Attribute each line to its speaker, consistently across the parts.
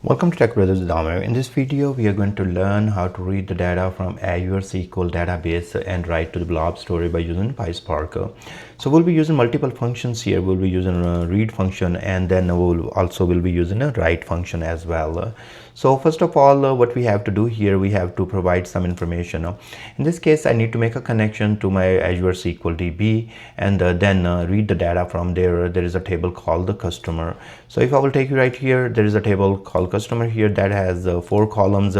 Speaker 1: Welcome to TechBrothersIT. In this video, we are going to learn how to read the data from Azure SQL Database and write to the blob storage by using PySpark. So we'll be using multiple functions here. We'll be using a read function, and then we'll be using a write function as well. So first of all, what we have to do here, we have to provide some information. In this case, I need to make a connection to my Azure SQL DB and then read the data from there. There is a table called the customer. So if I will take you right here, there is a table called customer here that has 4 columns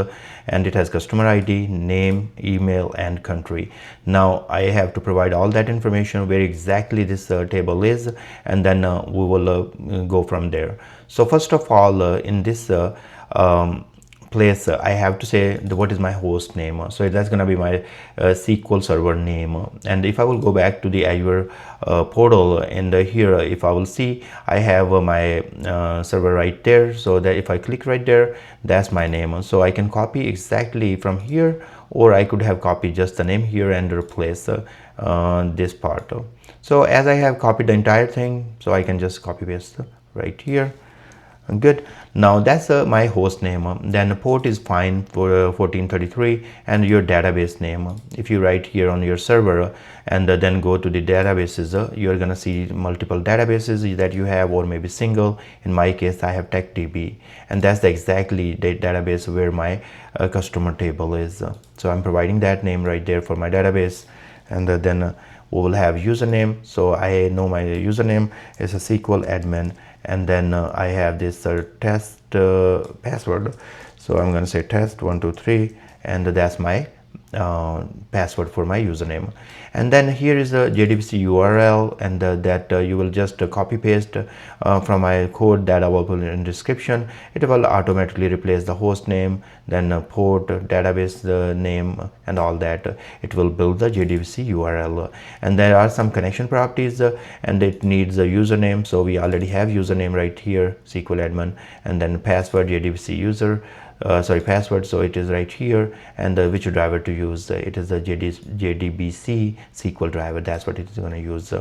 Speaker 1: and it has customer ID, name, email, and country. Now I have to provide all that information where exactly this table is, and then we will go from there. So first of all, in this place, I have to say what is my host name. So that's going to be my SQL server name. And if I will go back to the Azure portal, and here if I will see, I have my server right there. So that if I click right there, that's my name. So I can copy exactly from here, or I could have copied just the name here and replace this part. So as I have copied the entire thing, so I can just copy paste right here. Good. Now that's my host name. Then the port is fine for 1433, and your database name. If you write here on your server and then go to the databases, you're gonna see multiple databases that you have, or maybe single. In my case, I have TechDB, and that's the exactly the database where my customer table is. So I'm providing that name right there for my database, and then we will have username. So I know my username is a SQL admin, and then I have this test password. So I'm going to say test123, and that's my password for my username. And then here is a JDBC URL, and that you will just copy paste from my code that I will put in description. It will automatically replace the host name, then port, database name, and all that. It will build the JDBC URL. And there are some connection properties, and it needs a username. So we already have username right here, SQL admin, and then password JDBC user. Password, so it is right here, and which driver to use. It is the JDBC SQL driver. That's what it is going to use.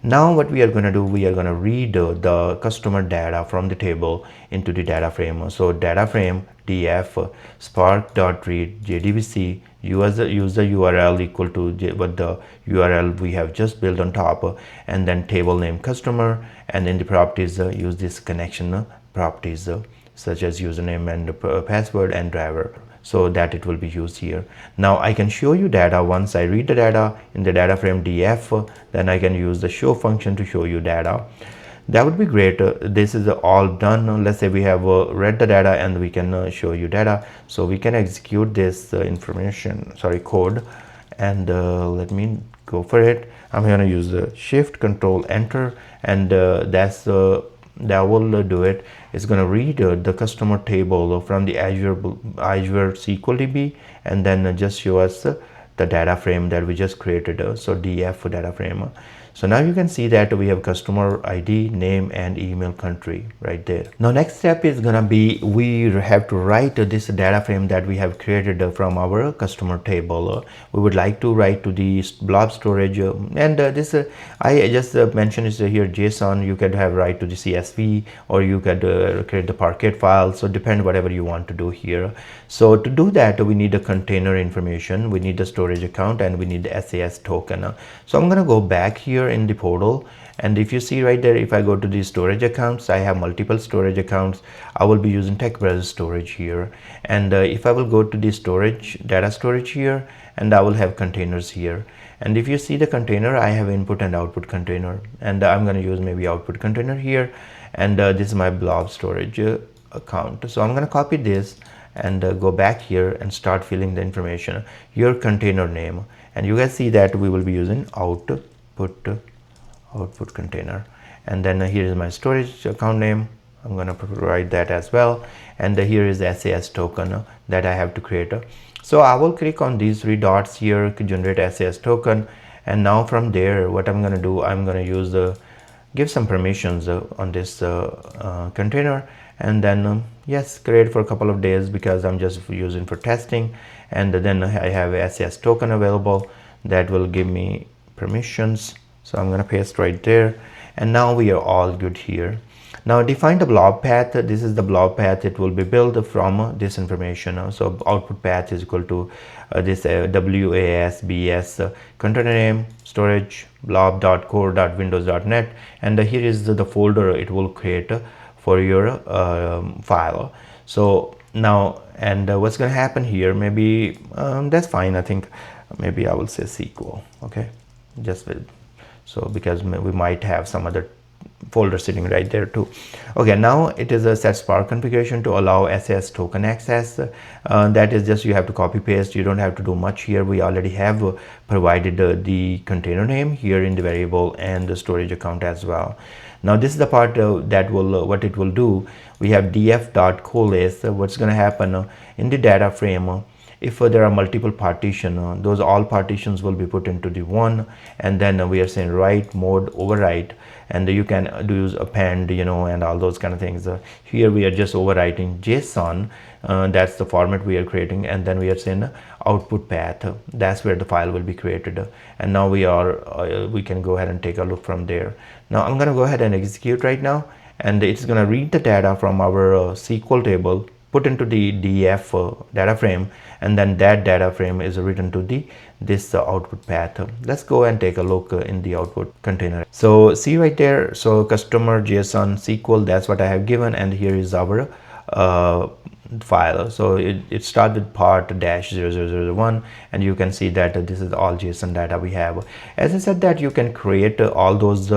Speaker 1: Now what we are going to do, we are going to read the customer data from the table into the data frame. So data frame df spark.read JDBC, use the URL equal to what the URL we have just built on top, and then table name customer, and in the properties use this connection properties such as username and password and driver, so that it will be used here. Now I can show you data. Once I read the data in the data frame df, then I can use the show function to show you data. That would be great. This is all done. Let's say we have read the data and we can show you data. So we can execute this code, and let me go for it. I'm going to use the shift control enter, and that will do it. It's going to read the customer table from the Azure SQL DB, and then just show us the data frame that we just created. So df data frame. So now you can see that we have customer ID, name, and email, country right there. Now next step is gonna be, we have to write this data frame that we have created from our customer table. We would like to write to the blob storage, and this I just mentioned is here JSON. You could have write to the CSV, or you could create the Parquet file. So depend whatever you want to do here. So to do that, we need a container information, we need the storage account, and we need the SAS token. So I'm gonna go back here in the portal, and if you see right there, if I go to the storage accounts, I have multiple storage accounts. I will be using TechBrothers storage here, and if I will go to the storage data storage here, and I will have containers here. And if you see the container, I have input and output container, and I'm going to use maybe output container here, and this is my blob storage account. So I'm going to copy this and go back here and start filling the information, your container name, and you guys see that we will be using output container. And then here is my storage account name. I'm going to provide that as well, and here is the SAS token that I have to create. So I will click on these 3 dots here to generate SAS token, and now from there what I'm going to do, I'm going to use give some permissions on this container, and then yes, create for a couple of days because I'm just using for testing. And then I have a SAS token available that will give me permissions. So I'm going to paste right there, and now we are all good here. Now define the blob path. This is the blob path. It will be built from this information. So output path is equal to this WASBS container name storage blob.core.windows.net, and here is the folder it will create for your file. So now, and what's going to happen here, maybe that's fine. I think maybe I will say SQL. Okay, just with, so because we might have some other folder sitting right there too. Okay, now it is a set Spark configuration to allow SS token access. That is just, you have to copy paste. You don't have to do much here. We already have provided the container name here in the variable and the storage account as well. Now this is the part that will what it will do. We have df.coalesce. What's going to happen in the data frame, if there are multiple partition, those all partitions will be put into the one, and then we are saying write mode overwrite, and you can use append, you know, and all those kind of things. Here we are just overwriting JSON. That's the format we are creating, and then we are saying output path. That's where the file will be created, and now we can go ahead and take a look from there. Now I'm going to go ahead and execute right now, and it's going to read the data from our SQL table, put into the DF data frame, and then that data frame is written to this output path. Let's go and take a look in the output container. So see right there, so customer JSON SQL, that's what I have given, and here is our file. So it starts with part -0001, and you can see that this is all JSON data we have. As I said, that you can create all those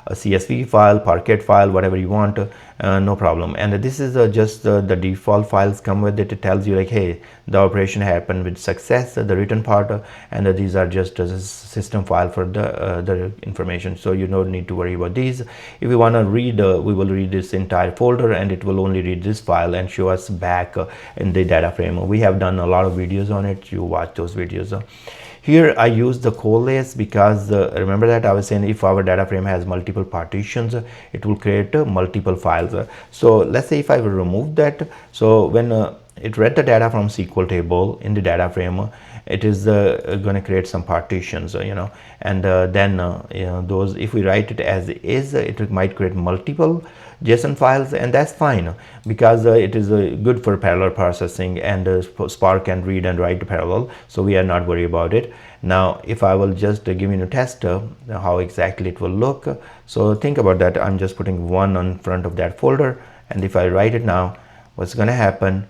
Speaker 1: CSV file, Parquet file, whatever you want, no problem. And this is just the default files come with it. It tells you like, hey, the operation happened with success, the written part, and these are just a system file for the information. So you don't need to worry about these. If we want to read, we will read this entire folder, and it will only read this file and show us back in the data frame. We have done a lot of videos on it. You watch those videos. Here I use the coalesce because remember that I was saying if our data frame has multiple partitions, it will create multiple files. So let's say if I will remove that, so when it read the data from SQL table in the data frame, it is going to create some partitions, you know, and then you know, those, if we write it as is, it might create multiple JSON files, and that's fine because it is good for parallel processing, and Spark can read and write parallel, so we are not worried about it. Now if I will just give you a test how exactly it will look, so think about that. I'm just putting one on front of that folder, and if I write it now, what's going to happen,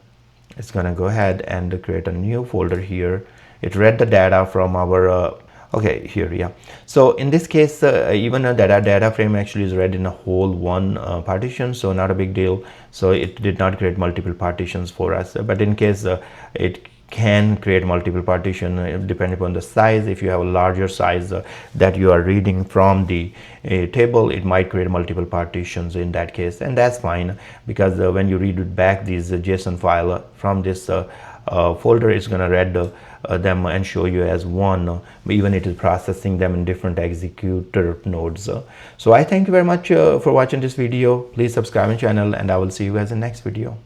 Speaker 1: it's going to go ahead and create a new folder here. It read the data from our okay, here, yeah. So in this case, even a data frame actually is read in a whole one partition, so not a big deal. So it did not create multiple partitions for us, but in case it can create multiple partition depending upon the size. If you have a larger size that you are reading from the table, it might create multiple partitions in that case, and that's fine because when you read it back, these JSON file from this folder is going to read them and show you as one, even it is processing them in different executor nodes. So I thank you very much for watching this video. Please subscribe my channel, and I will see you guys in the next video.